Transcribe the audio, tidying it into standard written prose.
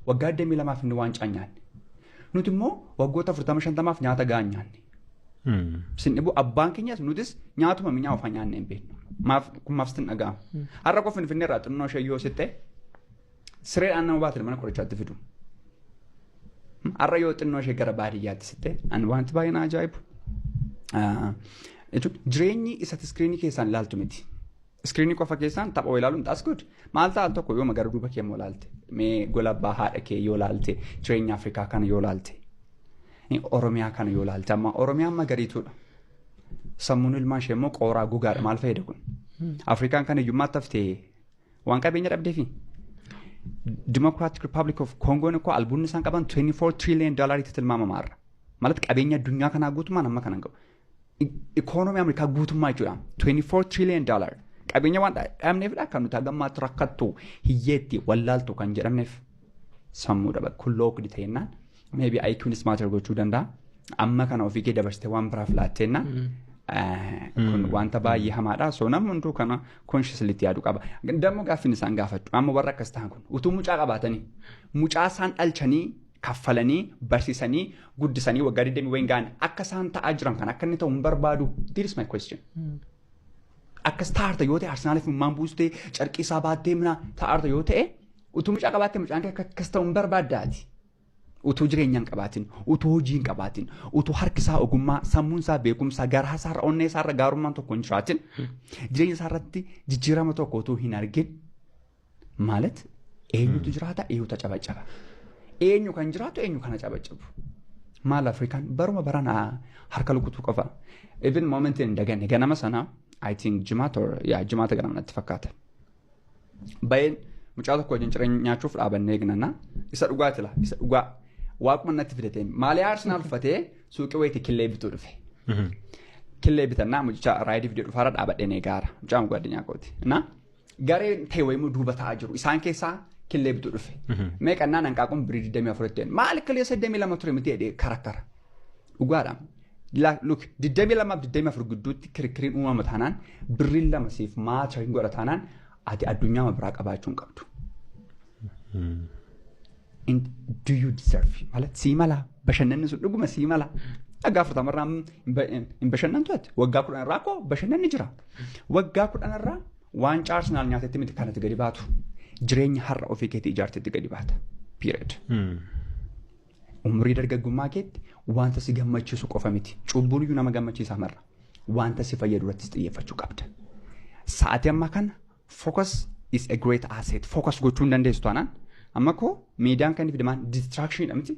waggaa 22 inni waancaa nyaanne. Nuti immoo waggoota 40-50 nyaata gahaa nyaanne. Sinnibu abbaan keenyas nutis nyaatuma minyaa ofaa nyaanne hin beeknu. Maaf sin dhaga'ama. Har'a qofa Finfinnee irraa xinnoo ishee yoo sitte sireedhaan nama baatee mana qorichaatti fidu. Har'a yoo xinnoo ishee gara baadiyyaatti sitte wanti baay'ee na ajaa'ibu. Jireenyi isatti iskiriinii keessaan ilaaltu miti. Iskiriinii qofa keessaan tapha ilaaluun taas good. Maal ta'al tokko yoo magara duuba kee ilaalte mee gola abbaa haadha kee yoo ilaalte jireenya Afrikaa kana yoo ilaalte Oromiyaa kana yoo ilaalte amma Oromiyaan magariituudha. Sammuun ilmaan ishee immoo qooraa gogaadha maal fayyada kun. Afrikaan kan hiyyummaatti haftee waan qabeenya dhabdeefi. Democratic Republic of Congo ko albuunni isaan qaban $24 trillion itti tilmaamamaarra. Malatti qabeenya addunyaa kanaa guutummaan amma kana qabu. Economy Amerikaa guutummaa jechuudha. $24 trillion. Qabeenya waan dhabneefidha kan nuti hagammaatti rakkattu hiyyeetti wallaaltu kan jedhamneef sammuu dhaba kulloo kudi ta'ennaan maybe IQ'n smarter gochuu danda'a. Amma kana ofii kee dabarsitee waan biraaf laatteenna. Kun wanta baay'ee hamaadha. So namni hunduu kana consciously yaaduu qaba. Dammoo gaaffiin isaan gaafadhu. Amma warra akkas ta'an kun utuu mucaa qabaatanii mucaa isaan dhalchanii kaffalanii barsiisanii guddisanii waggaa 20 wayin gaane akka isaan ta'aa jiran kan akka inni ta'u hin barbaadu. This is my question. Akka starta yoo ta'e Arsenaaliif ummaan buustee carqii isaa baattee mina ta'arta yoo ta'e utuu mucaa qabaattee mucaan kee akkas ta'u hin barbaaddaati. Utuu jireenyaan qabaatin, utuu hojiin qabaatin, utuu harki isaa ogummaa, sammuun isaa beekumsaa, garaa isaa irra onnee isaa irra gaarummaan tokko hin jiraatin, jireenya isaa irratti jijjiirama tokko utuu hin argin maalet eenyutu jiraata eenyutu cabacaba. Eenyu kan jiraatu eenyu kana cabacabu. Maal Afrikaan baruma barana harka lukutuu qofa. Even momentiin hin daganne ganama sana I think jimaata ganama natti fakkaata. Baay'een mucaa tokko wajjin cireenya nyaachuuf dhaabannee eegnanna. Isa dhugaati la isa dhugaa. Waaquma natti fidatee maalee Arsenaal uffatee suuqii wayitii killee bituu dhufe. Killee bitannaa mucaa raayidii fidee dhufaara dhaabadheen eegaara. Mucaan guddinyaa kooti. Na garee ta'e wayimuu duuba ta'aa jiru. Isaan keessaa killee bituu dhufe. Meeqannaan hanqaaquun birii 24 ta'een. Maali killee 82 ture miti jedhee karakkara. Dhugaadha. Look 22-24 gidduutti kirikiriin uumama taanaan birriin lama siif maata hin godha taanaan ati addunyaa biraa qabaachuu hin qabdu. Do you deserve? Malat sii mala bashannanni sun dhuguma sii mala. Waggaa 40 irraa hin bashannantu ati. Waggaa 10 irraa koo bashannanni jira. Waggaa 10 irraa waancaa Arsenaal nyaatetti miti kanatti gadi baatu. Jireenya har'a ofii keetii ijaartetti gadi baata. Period. Umurii dargaggummaa keetti wanta si gammachiisu qofa miti. Cubbuun iyyuu nama gammachiisaa marra. Wanta si fayyadu irrattis xiyyeeffachuu qabda. Sa'aatii ammaa kana focus is a great asset. Focus gochuu hin dandeessu taanaan amma koo miidiyaan kan ifi deemaan distraction dha miti.